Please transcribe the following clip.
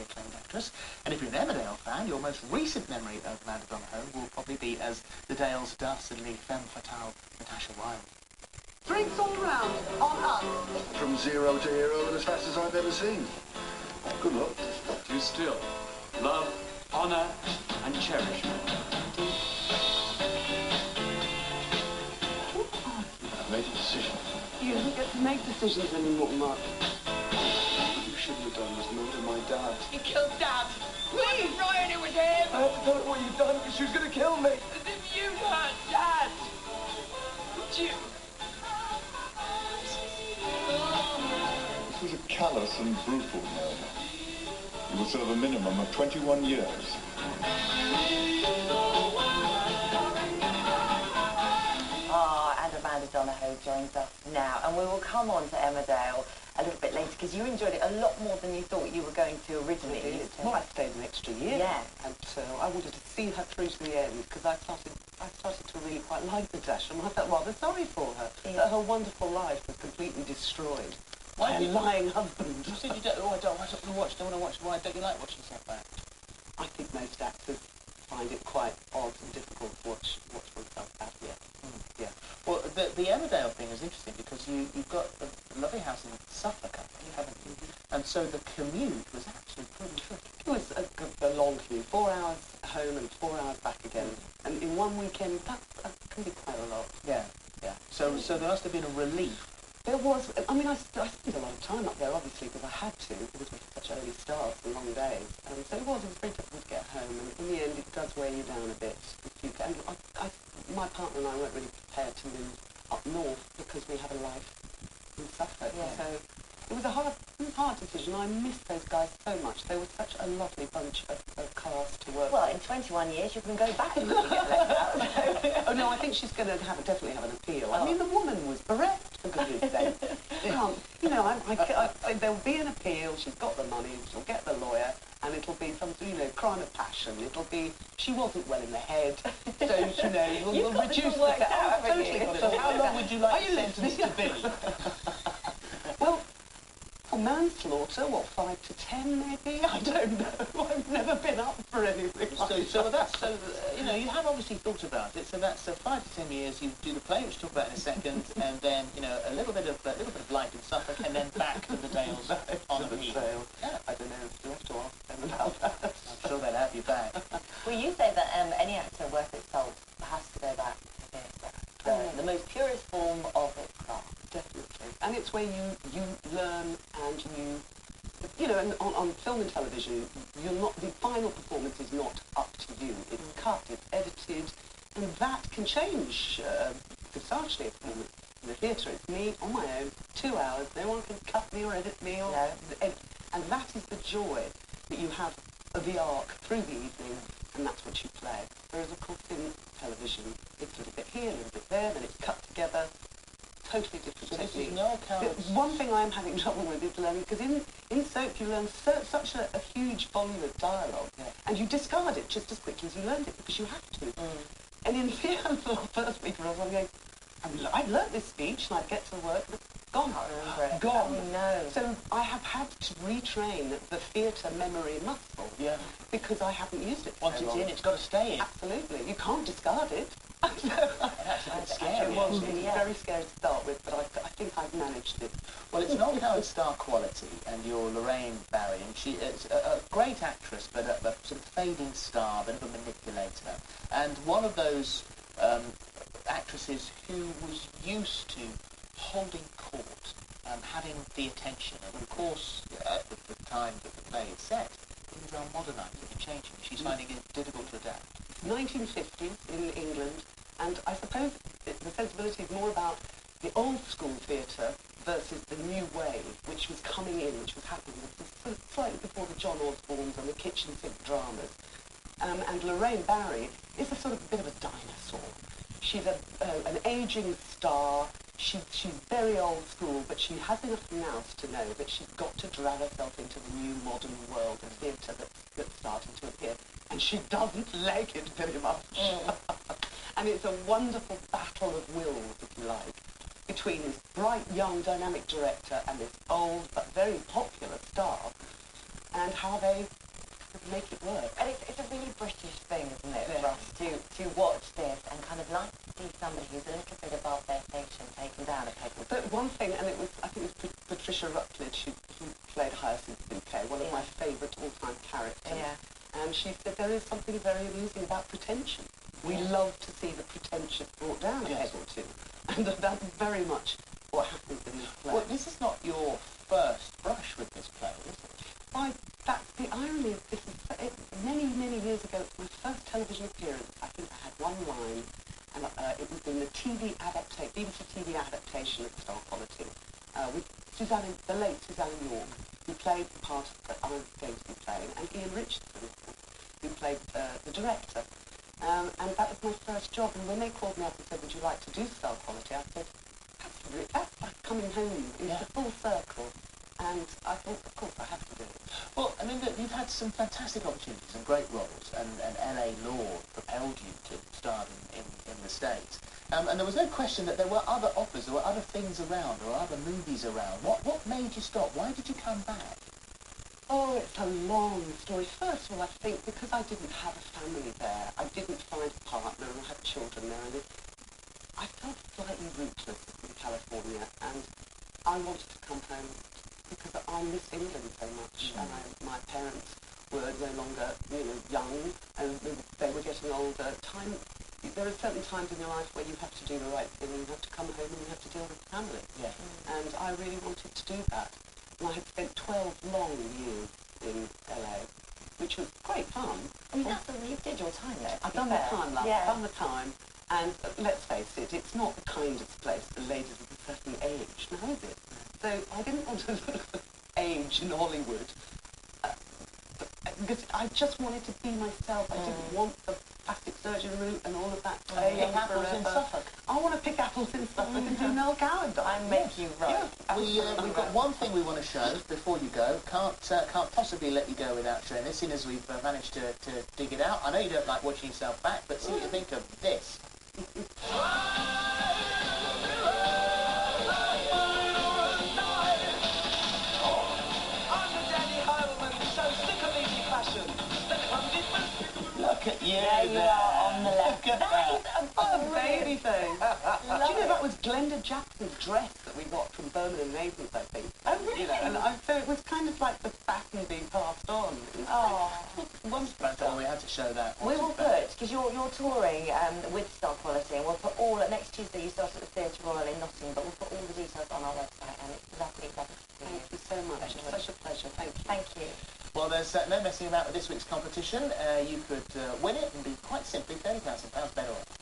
acclaimed actress. And if you're an Emmerdale fan, your most recent memory of Amanda Donohoe will probably be as the Dale's dastardly femme fatale Natasha Wilde. Drinks all round, on us. From zero to hero as fast as I've ever seen. Good luck. Do still. Love, honour and cherishment. I've made a decision. You don't get to make decisions anymore, Mark. What you shouldn't have done was murder my dad. You killed Dad. Please, Ryan, it was him. I had to tell her what you'd done because she was going to kill me. As if you hurt Dad. Did you? This was a callous and brutal murder. You will serve a minimum of 21 years. And Amanda Donohoe joins us now, and we will come on to Emmerdale a little bit later because you enjoyed it a lot more than you thought you were going to originally. Well, I stayed an extra year. Yeah. And I wanted to see her through to the end because I started to really quite like Natasha, and I felt rather sorry for her. Yeah. That her wonderful life was completely destroyed by a lying husband. You said you don't, I don't want to watch. Why don't you like watching stuff back? I think most actors find it quite odd and difficult to watch oneself back. Yeah. Yeah. Well, the Emmerdale thing is interesting because you've got a lovely house in Suffolk, haven't you? And so the commute was actually pretty tricky. It was a long commute, 4 hours home and 4 hours back again. And in one weekend, that can be quite a lot. Yeah, yeah. So there must have been a relief. There was, I mean, I spent a lot of time up there, obviously, because I had to, because we had such early starts and long days. And so it was very difficult to get home, and in the end, it does weigh you down a bit. If you can. My partner and I weren't really prepared to move up north because we had a life in Suffolk. Yeah. So it was a hard decision. I missed those guys so much. They were such a lovely bunch of cast to work Well, with. in 21 years, you can go back and really get let out. Oh no, I think she's going to definitely have an appeal. I mean, the woman was bereft, for goodness sake. You know, I say there'll be an appeal. She's got the money. She'll get the lawyer, and it'll be some, crime of passion. It'll be she wasn't well in the head, so we'll reduce the. Totally. So how long would you like the sentence to be? Well, for manslaughter, what, 5 to 10 maybe? I don't know. I've never been up for anything. You have obviously thought about it. So that's 5 to 10 years. You do the play, which we'll talk about in a second, and then a little bit of life in Suffolk, and then back to the Dales on the heel. Yeah, I don't know. You'll have to ask them about that. I'm sure they'll have you back. Well, you say that any actor worth its salt has to go back to theatre. The most purest form of its craft. Definitely. And it's where you learn and and on film and television, the final performance is not up to you. It's cut, it's edited, and that can change substantially a performance. In the theatre, it's me on my own, 2 hours, no one can cut me or edit me, and that is the joy that you have of the arc through the evening, and that's what you play. Whereas, of course, in television, it's a little bit here, a little bit there, then it's cut together. Totally different technique. One thing I'm having trouble with is learning, because in soap you learn such a huge volume of dialogue, and you discard it just as quickly as you learned it, because you have to. And in theatre, for the first week, I was going, I've learnt this speech, and I'd get to work, but gone. Gone. Oh, no. So I have had to retrain the theatre memory muscle, because I haven't used it for Once so it's long. in, it's got to stay in. Absolutely. You can't discard it. That's a bit scary. It was very scary to start with, but I think I've managed it. Well, it's not Howard star quality, and you're Lorraine Barry, and she is a great actress, but a sort of fading star, a bit of a manipulator, and one of those actresses who was used to holding court, having the attention, and of course, at the time that the play is set, things are modernising and changing. She's finding it difficult to adapt. 1950s in England, and I suppose the sensibility is more about the old school theatre versus the new wave, which was coming in, which was happening. It was sort of slightly before the John Osbornes and the kitchen sink dramas. And Lorraine Barry is a sort of bit of a dinosaur. She's an ageing star. She's very old school, but she has enough nous to know that she's got to drag herself into the new modern world of theatre that's starting to appear. And she doesn't like it very much. And it's a wonderful battle of wills, if you like, between this bright, young, dynamic director and this old but very popular star. and how they make it work. And it's a really British thing, isn't it, Yeah. for us to watch this and kind of like to see somebody who's a little bit above their station taken down a peg or two. But one thing, and I think it was Patricia Rutledge who played Hyacinth Bouquet, one of my favourite all-time characters. Yeah. And she said there is something very amusing about pretension. We love to see the pretentious brought down a peg or two. And that's very much what happens in this play. Well, this is not your first brush with this play, is it? Why, that's the irony of this. Many, many years ago, it was my first television appearance. I think I had one line, and it was in the BBC TV adaptation of Star Quality, with the late Susanna York, who played the part that I was going to be playing, and Ian Richardson, who played the director. And that was my first job. And when they called me up and said, "Would you like to do Star Quality?" I said, "That's like coming home. It's a full circle." And I thought, of course, I have to do it. Well, I mean, look, you've had some fantastic opportunities and great roles, and LA Law propelled you to start in the States. And there was no question that there were other offers, there were other things around, or other movies around. What made you stop? Why did you come back? Oh, it's a long story. First of all, I think because I didn't have a family there, I didn't find a partner, and I had children there, and I felt slightly rootless in California, and I wanted to come home because I miss England so much, and my parents were no longer, young, and they were getting older. There are certain times in your life where you have to do the right thing, and you have to come home and you have to deal with family. Yeah. And I really wanted to do that. And I had spent 12 long years in LA, which was great fun. I mean, you did your time there. I've done the time, love. Yeah. I've done the time. And let's face it, it's not the kindest place for ladies of a certain age, now is it? So I didn't want to look for age in Hollywood. Because I just wanted to be myself. I didn't want the plastic surgeon route and all of that. Pick apples in Suffolk. I want to pick apples in Suffolk and do Mel Goward. I make you right. Yeah. We've got one thing we want to show before you go. Can't possibly let you go without showing this, seeing as we've managed to dig it out. I know you don't like watching yourself back, but see what you think of this. Look at you There you are on the left. Look at That is Oh, a baby face. Do you know it. that was Glenda Jackson's dress that we got from Berman and Mabel's, I think. Oh, really? So it was kind of like the baton being passed on. Oh. Well, we had to show that. We will put, because you're touring with Star Quality, and we'll put all, next Tuesday you start at the Theatre Royal in Nottingham, but we'll put all the details on our website, and it's lovely to see you. Thank you so much. It's such a pleasure. Thank you. Thank you. Well, there's no messing about with this week's competition. You could win it and be quite simply £30,000 better off.